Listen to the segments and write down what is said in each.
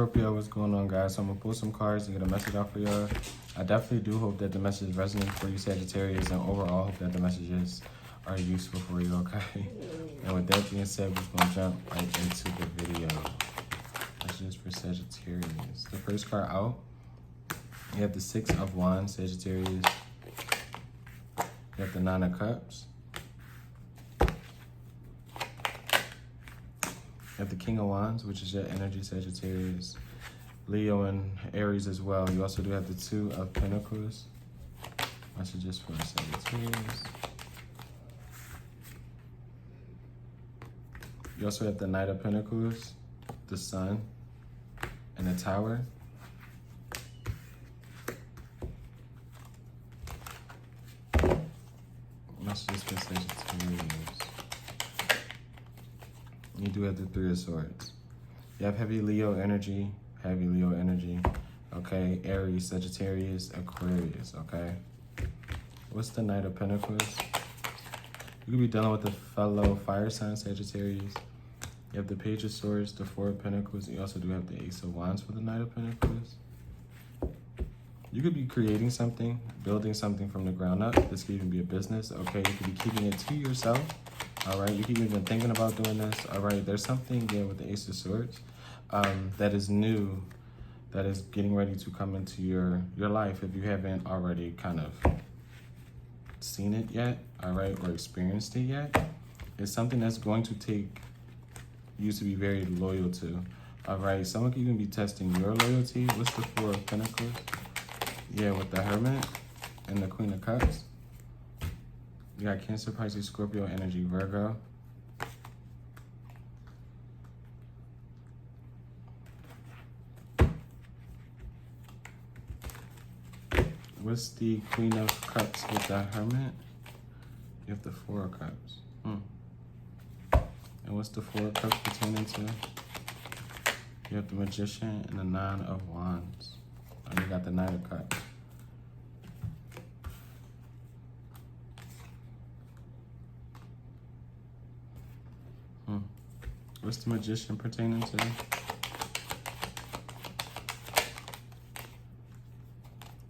Scorpio, what's going on, guys? So I'm gonna pull some cards and get a message out for y'all. I definitely do hope that the message resonates for you, Sagittarius, and overall hope that the messages are useful for you, okay? And with that being said, we're just gonna jump right into the video. Messages for Sagittarius. The first card out, you have the Six of Wands, Sagittarius. You have the Nine of Cups. You have the King of Wands, which is your energy, Sagittarius. Leo and Aries as well. You also do have the Two of Pentacles. Messages for Sagittarius. You also have the Knight of Pentacles, the Sun, and the Tower. Messages for Sagittarius. You do have the Three of Swords. You have heavy Leo energy, okay? Aries, Sagittarius, Aquarius, okay? What's the Knight of Pentacles? You could be dealing with a fellow fire sign, Sagittarius. You have the Page of Swords, the Four of Pentacles. You also do have the Ace of Wands for the Knight of Pentacles. You could be creating something, building something from the ground up. This could even be a business, okay? You could be keeping it to yourself. All right, you could even been thinking about doing this. All right, there's something there with the Ace of Swords that is new, that is getting ready to come into your life if you haven't already kind of seen it yet, all right, or experienced it yet. It's something that's going to take you to be very loyal to, all right? Someone could even be testing your loyalty. What's the Four of Pentacles? Yeah, with the Hermit and the Queen of Cups. You got Cancer, Pisces, Scorpio, energy, Virgo. What's the Queen of Cups with the Hermit? You have the Four of Cups. And what's the Four of Cups pertaining to? You have the Magician and the Nine of Wands. And you got the Knight of Cups. What's the Magician pertaining to?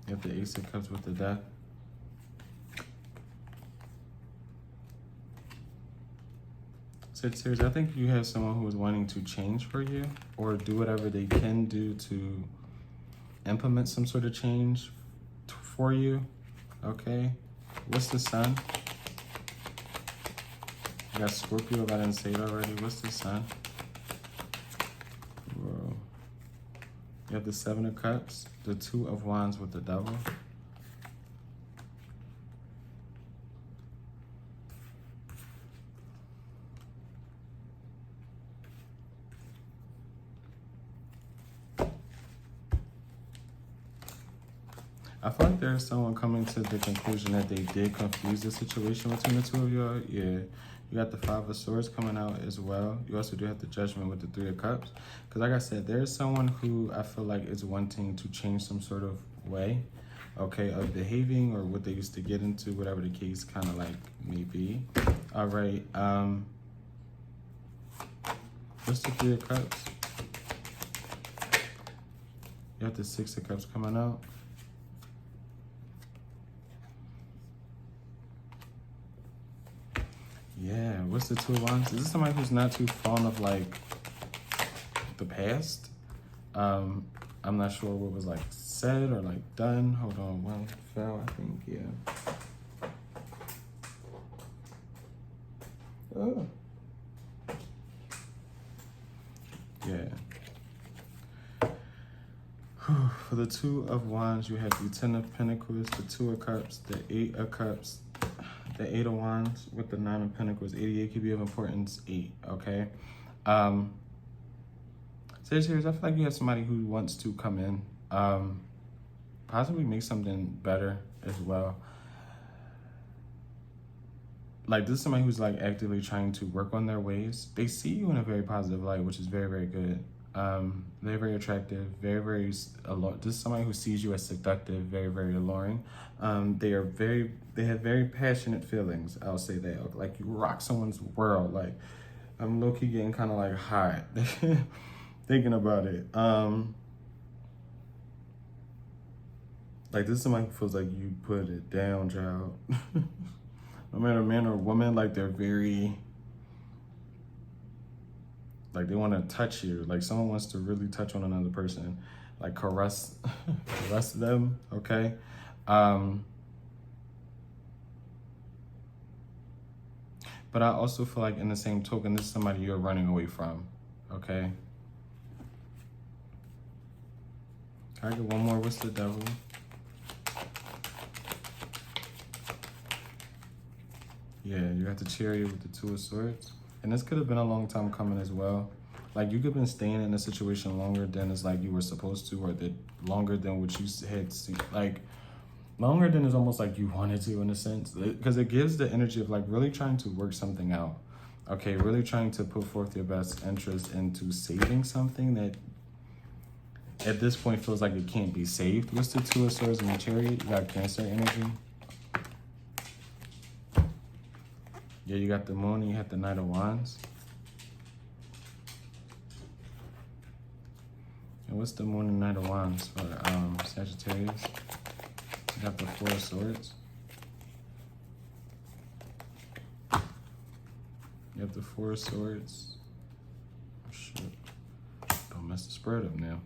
You have the Ace of Cups with the Death. Sagittarius, I think you have someone who is wanting to change for you or do whatever they can do to implement some sort of change for you, okay? What's the Sun? You got Scorpio, if I didn't say it already. What's the Sun? Whoa. You have the Seven of Cups, the Two of Wands with the Devil. I feel like there's someone coming to the conclusion that they did confuse the situation between the two of y'all. Yeah. You got the Five of Swords coming out as well. You also do have the Judgment with the Three of Cups. Because like I said, there's someone who I feel like is wanting to change some sort of way, okay, of behaving or what they used to get into, whatever the case kind of like may be. All right. What's the Three of Cups? You have the Six of Cups coming out. Yeah, what's the Two of Wands? Is this somebody who's not too fond of like the past? I'm not sure what was like said or like done. Hold on, one fell, I think, yeah. Oh. Yeah. For the Two of Wands, you have the Ten of Pentacles, the Two of Cups, the Eight of Cups, the Eight of Wands with the Nine of Pentacles. 88 could be of importance, 8, okay? Sagittarius, I feel like you have somebody who wants to come in, possibly make something better as well. Like, this is somebody who's like actively trying to work on their ways. They see you in a very positive light, which is very, very good. Very, very attractive, very, very alluring. This is somebody who sees you as seductive, very, very alluring. They have very passionate feelings, I'll say that. Like, you rock someone's world. Like, I'm low-key getting kind of like hot. thinking about it. Like, this is somebody who feels like you put it down, child. No matter man or woman, like, they're very, like, they want to touch you. Like, someone wants to really touch on another person, like caress caress them, okay? But I also feel like in the same token, this is somebody you're running away from, okay? Can I get one more? What's the devil? Yeah, you got the Chariot with the Two of Swords. And this could have been a long time coming as well. Like, you could have been staying in a situation longer than it's like you were supposed to, or that longer than what you had seen. Like, longer than is almost like you wanted to, in a sense. Because it gives the energy of, like, really trying to work something out. Okay, really trying to put forth your best interest into saving something that at this point feels like it can't be saved. What's the Two of Swords and the Chariot? You got Cancer energy. Yeah, you got the Moon and you have the Knight of Wands. And what's the Moon and Knight of Wands for Sagittarius? You got the Four of Swords. You have the Four of Swords. Oh, shit. Don't mess the spread up now.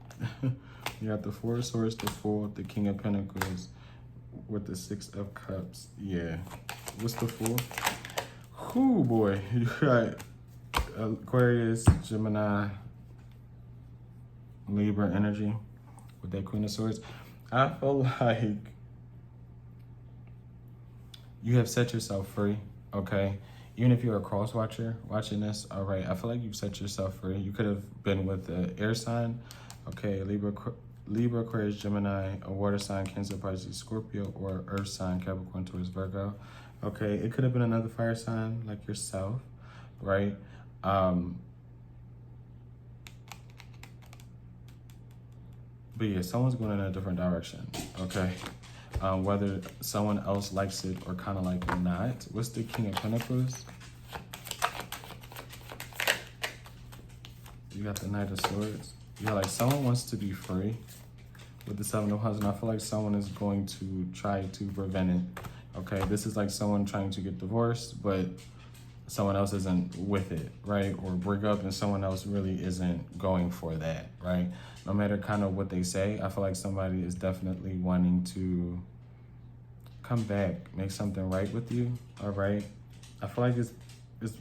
You got the Four of Swords, the Fool, the King of Pentacles, with the Six of Cups. Yeah. What's the Fool? Ooh, boy. You got Aquarius, Gemini, Libra energy with that Queen of Swords. I feel like you have set yourself free, okay? Even if you're a cross watcher watching this, all right, I feel like you've set yourself free. You could have been with the air sign, okay, Libra, Aquarius, Gemini, a water sign, Cancer, Pisces, Scorpio, or earth sign, Capricorn, Taurus, Virgo. Okay, it could have been another fire sign like yourself, right? But yeah, someone's going in a different direction, okay? Whether someone else likes it or kind of like not. What's the King of Pentacles? You got the Knight of Swords. Yeah, like someone wants to be free with the Seven of Wands, and I feel like someone is going to try to prevent it. Okay, this is like someone trying to get divorced, but someone else isn't with it, right? Or break up and someone else really isn't going for that, right? No matter kind of what they say, I feel like somebody is definitely wanting to come back, make something right with you, all right? I feel like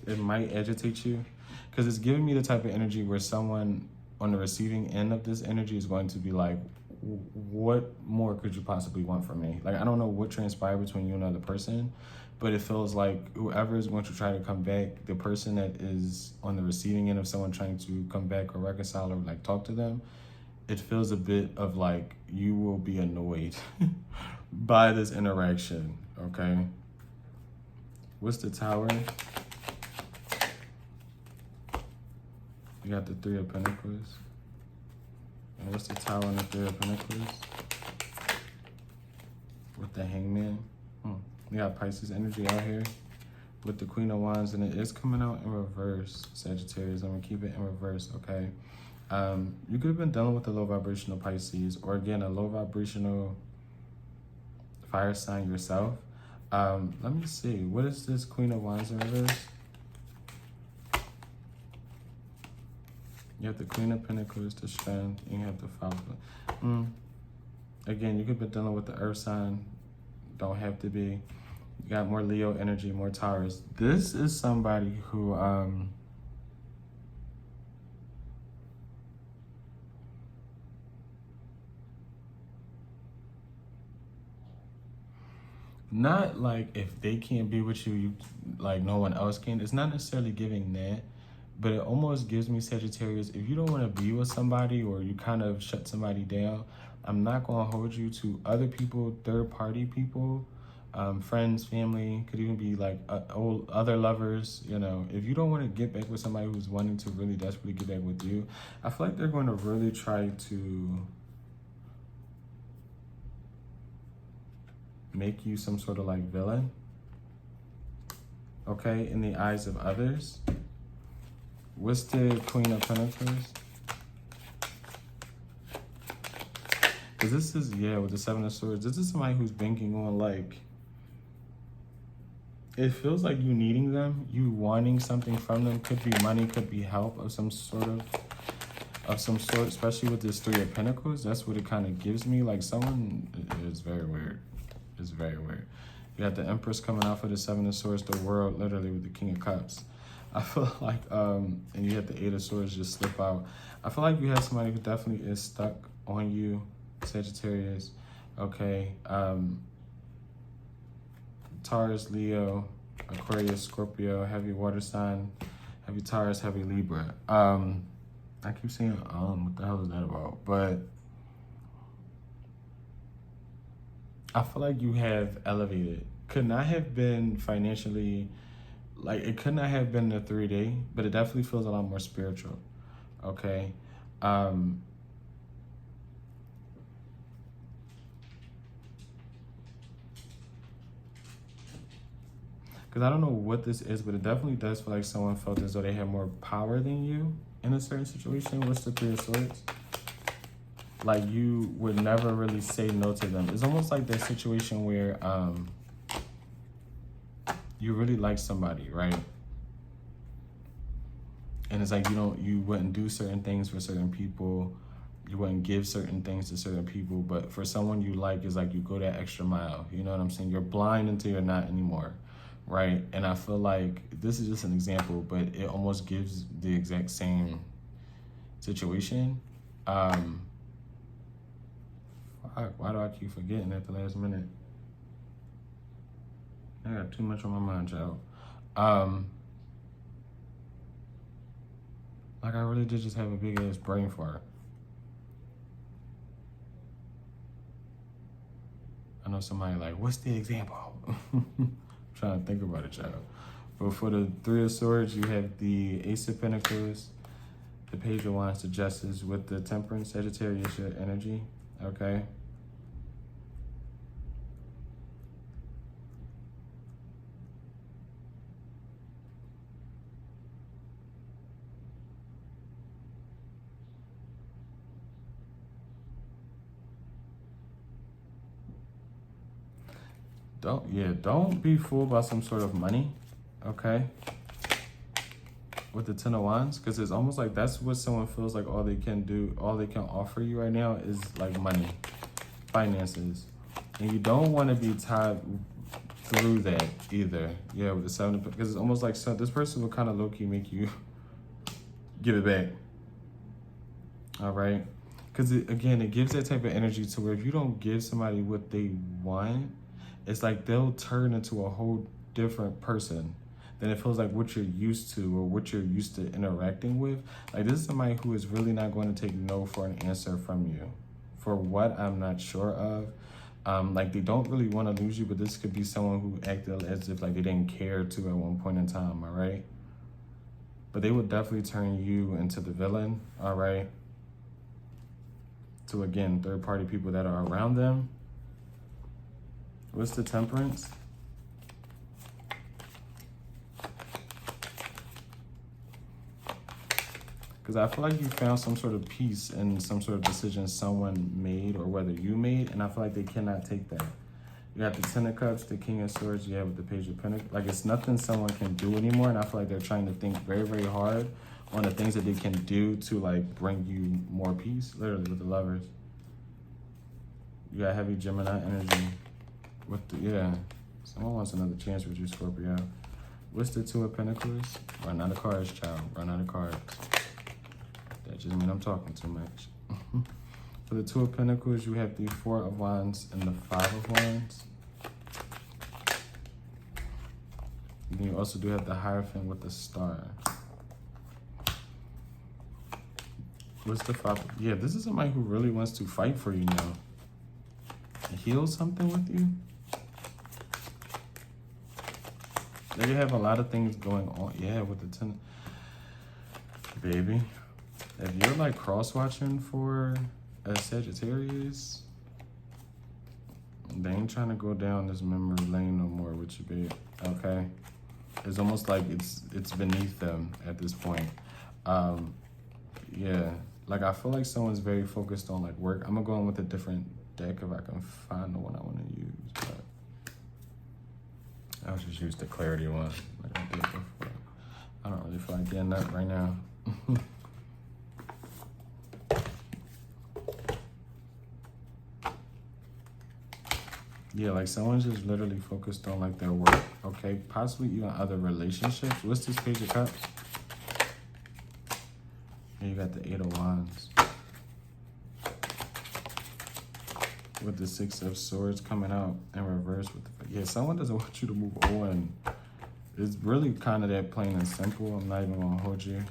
it might agitate you because it's giving me the type of energy where someone on the receiving end of this energy is going to be like, what more could you possibly want from me? Like, I don't know what transpired between you and another person, but it feels like whoever is going to try to come back, the person that is on the receiving end of someone trying to come back or reconcile or like talk to them, it feels a bit of like you will be annoyed by this interaction, okay? What's the Tower? You got the Three of Pentacles. And what's the Tower and the Three of Pentacles? With the Hangman. We got Pisces energy out here with the Queen of Wands, and it is coming out in reverse, Sagittarius. I'm gonna keep it in reverse, okay? You could have been dealing with a low vibrational Pisces, or again, a low vibrational fire sign yourself. Let me see, what is this Queen of Wands in reverse? You have the Queen of Pentacles, the Strength, and you have the Falcon. Again, you could be dealing with the Earth sign. Don't have to be. You got more Leo energy, more Taurus. This is somebody who not like if they can't be with you, you like no one else can. It's not necessarily giving that, but it almost gives me, Sagittarius, if you don't want to be with somebody or you kind of shut somebody down, I'm not going to hold you to other people, third-party people, friends, family, could even be like old other lovers, you know. If you don't want to get back with somebody who's wanting to really desperately get back with you, I feel like they're going to really try to make you some sort of like villain, okay, in the eyes of others. What's the Queen of Pentacles? Because this is, yeah, with the Seven of Swords, this is somebody who's banking on, like, it feels like you needing them, you wanting something from them. Could be money, could be help of some sort, especially with this Three of Pentacles. That's what it kind of gives me. Like someone, it's very weird. It's very weird. You got the Empress coming out for the Seven of Swords, the World, literally with the King of Cups. I feel like, and you had the Eight of Swords just slip out. I feel like you have somebody who definitely is stuck on you, Sagittarius. Okay. Taurus, Leo, Aquarius, Scorpio, heavy water sign, heavy Taurus, heavy Libra. I keep saying, what the hell is that about? But I feel like you have elevated. Could not have been financially, like it could not have been a 3-day, but it definitely feels a lot more spiritual. Okay. Because I don't know what this is, but it definitely does feel like someone felt as though they had more power than you in a certain situation. What's the Three of Swords? Like you would never really say no to them. It's almost like that situation where you really like somebody, right? And it's like you wouldn't do certain things for certain people. You wouldn't give certain things to certain people. But for someone you like, it's like you go that extra mile. You know what I'm saying? You're blind until you're not anymore. Right? And I feel like this is just an example, but it almost gives the exact same situation. Fuck, why do I keep forgetting at the last minute? I got too much on my mind, child. Like I really did just have a big ass brain fart. I know somebody like, what's the example? Trying to think about it, child. But for the Three of Swords, you have the Ace of Pentacles, the Page of Wands, the Justice with the Temperance, Sagittarius, your energy, okay? Don't be fooled by some sort of money, okay? With the Ten of Wands, because it's almost like that's what someone feels like all they can do, all they can offer you right now is like money, finances. And you don't want to be tied through that either. Yeah, with the Seven of, because it's almost like this person will kind of low-key make you give it back. All right? Because again, it gives that type of energy to where if you don't give somebody what they want, it's like they'll turn into a whole different person than it feels like what you're used to or what you're used to interacting with. Like this is somebody who is really not going to take no for an answer from you. For what, I'm not sure of. Like they don't really want to lose you, but this could be someone who acted as if like they didn't care to at one point in time, all right? But they would definitely turn you into the villain, all right? To again, third-party people that are around them. What's the Temperance? Because I feel like you found some sort of peace in some sort of decision someone made or whether you made, and I feel like they cannot take that. You got the Ten of Cups, the King of Swords, you have with the Page of Pentacles. Like it's nothing someone can do anymore, and I feel like they're trying to think very, very hard on the things that they can do to like bring you more peace, literally with the Lovers. You got heavy Gemini energy. With the, yeah, someone wants another chance with you, Scorpio. What's the Two of Pentacles? Run out of cards, child. Run out of cards. That just means I'm talking too much. For the Two of Pentacles, you have the Four of Wands and the Five of Wands. And then you also do have the Hierophant with the Star. What's the Five? Yeah, this is somebody who really wants to fight for you now. Heal something with you. They have a lot of things going on. Yeah, with the Ten. Baby, if you're like cross-watching for a Sagittarius, they ain't trying to go down this memory lane no more with you, babe. Okay? It's almost like it's beneath them at this point. Yeah, Like, I feel like someone's very focused on like work. I'm gonna go in with a different deck if I can find the one I want to use, but I'll just use the clarity one like I did before. I don't really feel like getting that right now. Yeah, like someone's just literally focused on like their work, okay? Possibly even other relationships. What's this Page of Cups? And you got the Eight of Wands. With the Six of Swords coming out in reverse with the, yeah, someone doesn't want you to move on. It's really kind of that plain and simple. I'm not even gonna hold you.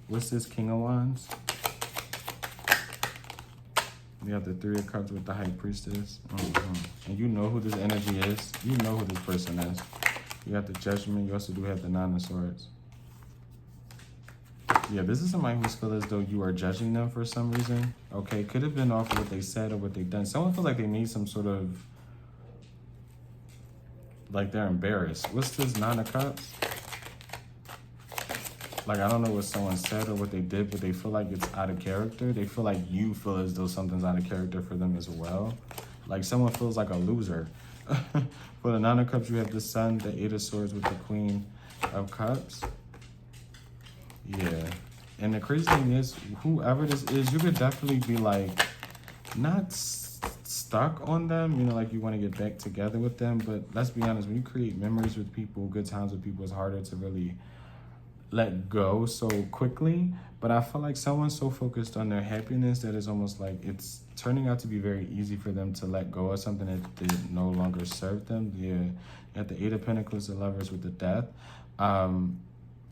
What's this King of Wands? You have the Three of Cups with the High Priestess. And you know who this energy is. You know who this person is. You got the Judgment. You also do have the Nine of Swords. Yeah, this is somebody who feels as though you are judging them for some reason. Okay, could have been off of what they said or what they've done. Someone feels like they made some sort of, like they're embarrassed. What's this Nine of Cups? Like, I don't know what someone said or what they did, but they feel like it's out of character. They feel like you feel as though something's out of character for them as well. Like someone feels like a loser. For the Nine of Cups, you have the Sun, the Eight of Swords with the Queen of Cups. Yeah. And the crazy thing is, whoever this is, you could definitely be like, not stuck on them, you know, like you want to get back together with them. But let's be honest, when you create memories with people, good times with people, it's harder to really let go so quickly. But I feel like someone's so focused on their happiness that it's almost like it's turning out to be very easy for them to let go of something that did no longer serve them. Yeah, you got the Eight of Pentacles, the Lovers with the Death.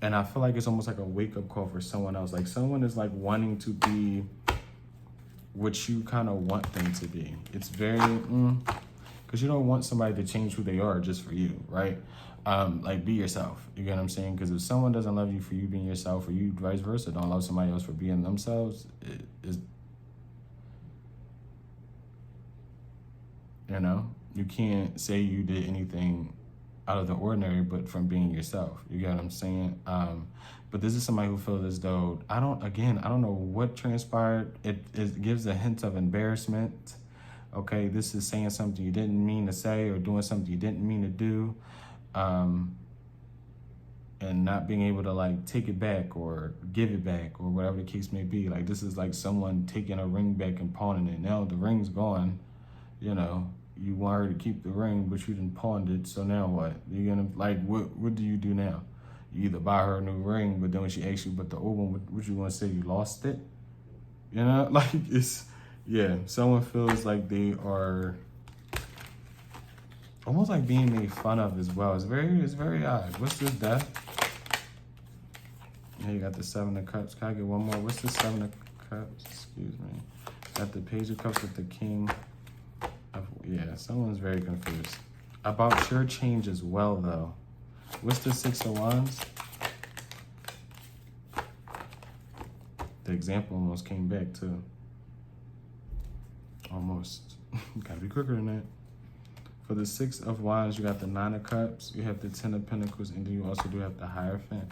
And I feel like it's almost like a wake-up call for someone else. Like someone is like wanting to be what you kind of want them to be. It's very, because you don't want somebody to change who they are just for you, right? Like be yourself, you get what I'm saying? Because if someone doesn't love you for you being yourself, or you vice versa don't love somebody else for being themselves, it is, you know, you can't say you did anything out of the ordinary but from being yourself, you get what I'm saying? But this is somebody who feels as though, I don't know what transpired. It gives a hint of embarrassment. Okay, this is saying something you didn't mean to say or doing something you didn't mean to do. And not being able to like take it back or give it back or whatever the case may be. Like this is like someone taking a ring back and pawning it. Now the ring's gone, you know, you want her to keep the ring, but you didn't pawned it. So now what? You're gonna like, what do you do now? You either buy her a new ring, but then when she asks you about the old one, what you gonna say? You lost it? You know, like it's, yeah, someone feels like they are almost like being made fun of as well. It's very odd. What's this, Death? Yeah, you got the Seven of Cups. Can I get one more? What's the Seven of Cups? Excuse me. Got the Page of Cups with the King of, yeah, someone's very confused about your change as well, though. What's the Six of Wands? The example almost came back, too. Almost. Gotta be quicker than that. For the Six of Wands, you got the Nine of Cups, you have the Ten of Pentacles, and then you also do have the Hierophant.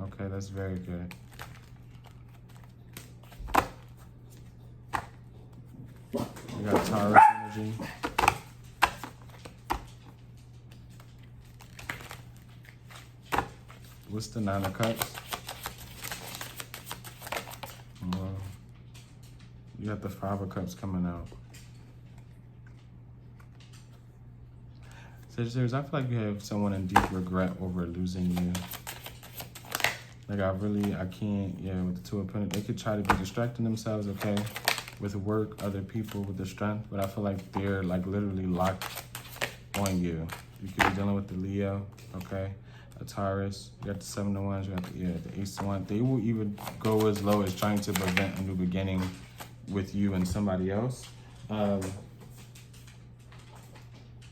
Okay, that's very good. You got Taurus energy. What's the Nine of Cups? Well, you got the Five of Cups coming out. Sagittarius, I feel like you have someone in deep regret over losing you. Like I can't, yeah, with the Two of Pentacles, they could try to be distracting themselves, okay, with work, other people, with the strength, but I feel like they're like literally locked on you. You could be dealing with the Leo, okay, a Taurus, you got the Seven of Wands, you got the Ace of Wands. They will even go as low as trying to prevent a new beginning with you and somebody else. I'm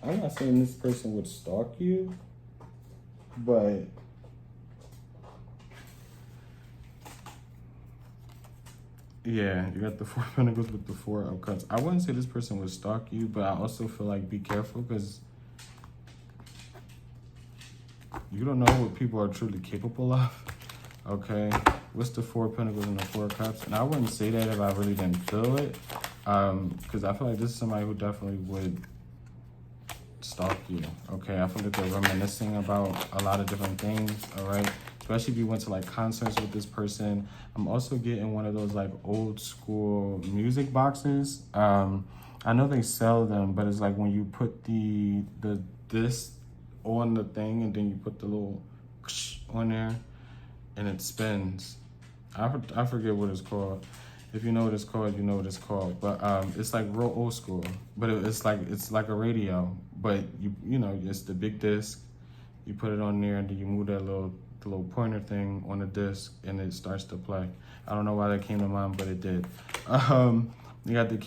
not saying this person would stalk you, but yeah, you got the Four of Pentacles with the Four of Cups. I wouldn't say this person would stalk you, but I also feel like be careful because you don't know what people are truly capable of, okay? What's the Four of Pentacles and the Four of Cups? And I wouldn't say that if I really didn't feel it. Because I feel like this is somebody who definitely would stalk you. Okay, I feel like they're reminiscing about a lot of different things. All right, especially if you went to like concerts with this person. I'm also getting one of those like old school music boxes. I know they sell them, but it's like when you put the this on the thing and then you put the little on there and it spins. I forget what it's called. If you know what it's called, you know what it's called. But it's like real old school. But it's like a radio. But you know, it's the big disc. You put it on there and then you move that little pointer thing on the disc and it starts to play. I don't know why that came to mind, but it did. You got the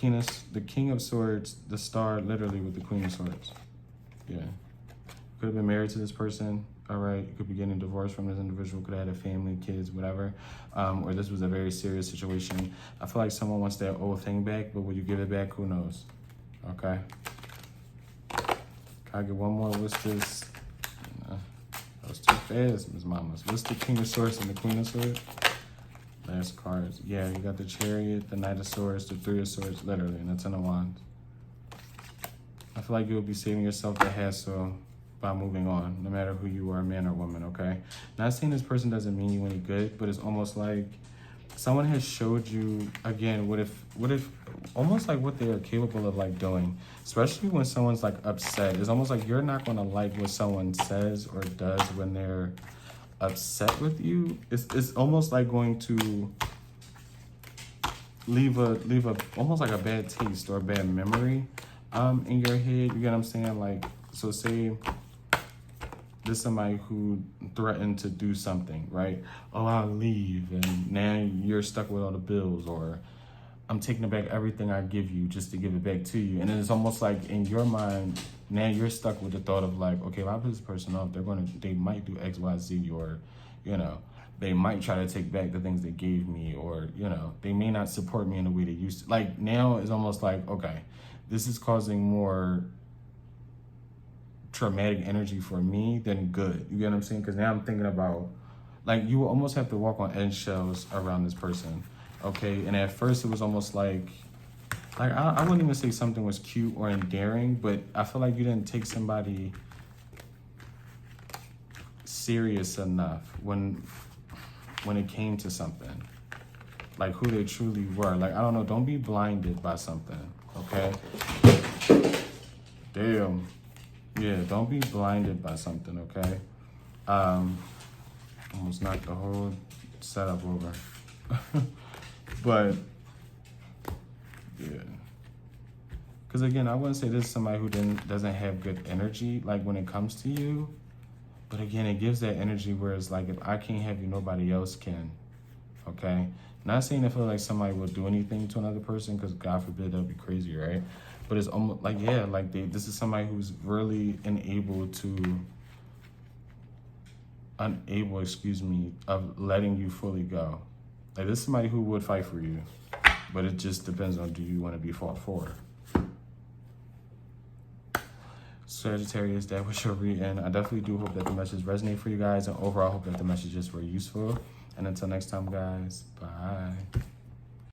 King of Swords, the Star, literally with the Queen of Swords. Yeah. Could have been married to this person. All right, you could be getting divorced from this individual, could have had a family, kids, whatever. Or this was a very serious situation. I feel like someone wants that old thing back, but will you give it back? Who knows? Okay. Can I get one more? What's this? That was too fast, Ms. Mamas. What's the King of Swords and the Queen of Swords? Last cards. Yeah, you got the Chariot, the Knight of Swords, the Three of Swords, literally, and the Ten of Wands. I feel like you'll be saving yourself the hassle by moving on, no matter who you are, man or woman, okay? Not saying this person doesn't mean you any good, but it's almost like someone has showed you, again, what if, almost like what they are capable of like doing, especially when someone's like upset. It's almost like you're not gonna like what someone says or does when they're upset with you. It's almost like going to leave a almost like a bad taste or a bad memory in your head. You get what I'm saying? Like, so say this is somebody who threatened to do something, right? Oh, I'll leave, and now you're stuck with all the bills, or I'm taking back everything I give you just to give it back to you. And then it's almost like in your mind, now you're stuck with the thought of like, okay, if I piss this person off, they might do X, Y, Z, or, you know, they might try to take back the things they gave me, or, you know, they may not support me in the way they used to. Like, now it's almost like, okay, this is causing more traumatic energy for me than good. You get what I'm saying? Because now I'm thinking about, like, you will almost have to walk on eggshells around this person, okay? And at first it was almost like I wouldn't even say something was cute or endearing, but I feel like you didn't take somebody serious enough when it came to something, like who they truly were. Like, I don't know, don't be blinded by something, okay? Damn. Yeah, don't be blinded by something, okay? Almost knocked the whole setup over. But, yeah. Because again, I wouldn't say this is somebody who doesn't have good energy, like when it comes to you. But again, it gives that energy where it's like, if I can't have you, nobody else can, okay? Not saying I feel like somebody will do anything to another person, because God forbid, that would be crazy, right? But it's almost like, yeah, like this is somebody who's really unable, of letting you fully go. Like, this is somebody who would fight for you, but it just depends on, do you want to be fought for? Sagittarius, that was your reading. I definitely do hope that the message resonated for you guys, and overall, I hope that the messages were useful. And until next time, guys, bye.